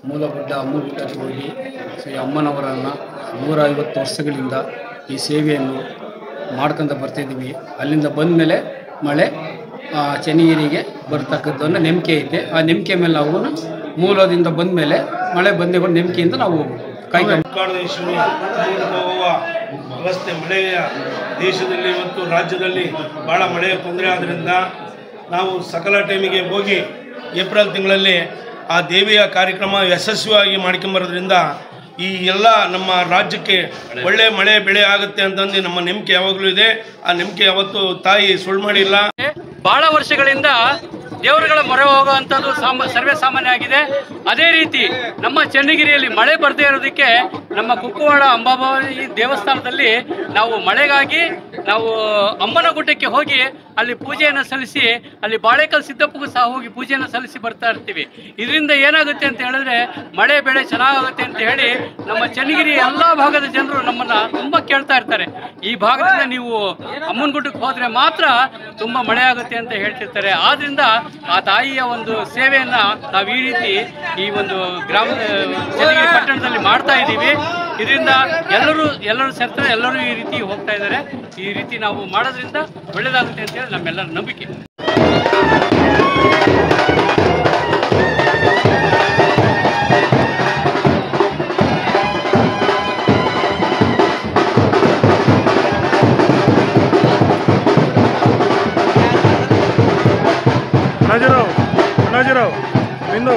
ಮೂಲಗುಡ್ಡ ಅಮ್ಮಗುಡ್ಡಕ್ಕೆ ಹೋಗಿ ಶ್ರೀ ಅಮ್ಮನವರನ್ನು 150 ವರ್ಷಗಳಿಂದ ಈ ಸೇವೆಯನ್ನು ಮಾಡ್ಕೊಂಡು ಬರ್ತಿದ್ದೀವಿ. ಅಲ್ಲಿಂದ ಬಂದ ಮೇಲೆ ಮಳೆ ಚನ್ನಗಿರಿಗೆ ಬರ್ತಕ್ಕದ್ದನ್ನು ನಂಬಿಕೆ ಐತೆ. ಆ ನಂಬಿಕೆ ಮೇಲೆ ನಾವು ಮೂಲದಿಂದ ಬಂದ ಮೇಲೆ ಮಳೆ ಬಂದೇ ನಂಬಿಕೆಯಿಂದ ನಾವು ವ್ಯವಸ್ಥೆ ಮಳೆಯ ದೇಶದಲ್ಲಿ ಮತ್ತು ರಾಜ್ಯದಲ್ಲಿ ಭಾಳ ಮಳೆಯ ತೊಂದರೆ ಆದ್ದರಿಂದ ನಾವು ಸಕಲ ಟೈಮಿಗೆ ಹೋಗಿ ಏಪ್ರಿಲ್ ತಿಂಗಳಲ್ಲಿ ಆ ದೇವಿಯ ಕಾರ್ಯಕ್ರಮ ಯಶಸ್ವಿಯಾಗಿ ಮಾಡ್ಕೊಂಬರೋದ್ರಿಂದ ಈ ಎಲ್ಲ ನಮ್ಮ ರಾಜ್ಯಕ್ಕೆ ಒಳ್ಳೆ ಮಳೆ ಬೆಳೆ ಆಗುತ್ತೆ ಅಂತಂದು ನಮ್ಮ ನಂಬಿಕೆ ಯಾವಾಗಲೂ ಇದೆ. ಆ ನಂಬಿಕೆ ಯಾವತ್ತೂ ತಾಯಿ ಸುಳ್ಳು ಮಾಡಿಲ್ಲ. ಬಹಳ ವರ್ಷಗಳಿಂದ ದೇವರುಗಳ ಮೊರೆ ಹೋಗುವಂಥದ್ದು ಸರ್ವೇ ಸಾಮಾನ್ಯ ಆಗಿದೆ. ಅದೇ ರೀತಿ ನಮ್ಮ ಚನ್ನಗಿರಿಯಲ್ಲಿ ಮಳೆ ಬರದೇ ಇರೋದಕ್ಕೆ ನಮ್ಮ ಕುಕ್ಕುವಾಡ ಅಂಬಾಭವಾನಿ ದೇವಸ್ಥಾನದಲ್ಲಿ ನಾವು ಮಳೆಗಾಗಿ ನಾವು ಅಮ್ಮನ ಗುಡ್ಡಕ್ಕೆ ಹೋಗಿ ಅಲ್ಲಿ ಪೂಜೆಯನ್ನು ಸಲ್ಲಿಸಿ ಅಲ್ಲಿ ಬಾಳೆಕಲ್ ಸಿದ್ದಪ್ಪಗೂ ಸಹ ಹೋಗಿ ಪೂಜೆಯನ್ನು ಸಲ್ಲಿಸಿ ಬರ್ತಾ ಇರ್ತೀವಿ. ಇದರಿಂದ ಏನಾಗುತ್ತೆ ಅಂತ ಹೇಳಿದ್ರೆ ಮಳೆ ಬೆಳೆ ಚೆನ್ನಾಗುತ್ತೆ ಅಂತ ಹೇಳಿ ನಮ್ಮ ಚನ್ನಗಿರಿ ಎಲ್ಲ ಭಾಗದ ಜನರು ನಮ್ಮನ್ನು ತುಂಬ ಕೇಳ್ತಾ ಇರ್ತಾರೆ. ಈ ಭಾಗದಿಂದ ನೀವು ಅಮ್ಮನ ಗುಡ್ಡಕ್ಕೆ ಹೋದರೆ ಮಾತ್ರ ತುಂಬ ಮಳೆ ಆಗುತ್ತೆ ಅಂತ ಹೇಳ್ತಿರ್ತಾರೆ. ಆದ್ದರಿಂದ ಆ ತಾಯಿಯ ಒಂದು ಸೇವೆಯನ್ನು ನಾವು ಈ ರೀತಿ ಈ ಒಂದು ಗ್ರಾಮದ ಚನ್ನಗಿರಿ ಪಟ್ಟಣದಲ್ಲಿ ಮಾಡ್ತಾ ಇದ್ದೀವಿ. ಇದರಿಂದ ಎಲ್ಲರೂ ಸೇರ್ತಾರೆ, ಎಲ್ಲರೂ ಈ ರೀತಿ ಹೋಗ್ತಾ ಇದ್ದಾರೆ. ಈ ರೀತಿ ನಾವು ಮಾಡೋದ್ರಿಂದ ಒಳ್ಳೆಯದಾಗುತ್ತೆ ಅಂತೇಳಿ ನಮ್ಮೆಲ್ಲರ ನಂಬಿಕೆ. Najero, Bindo.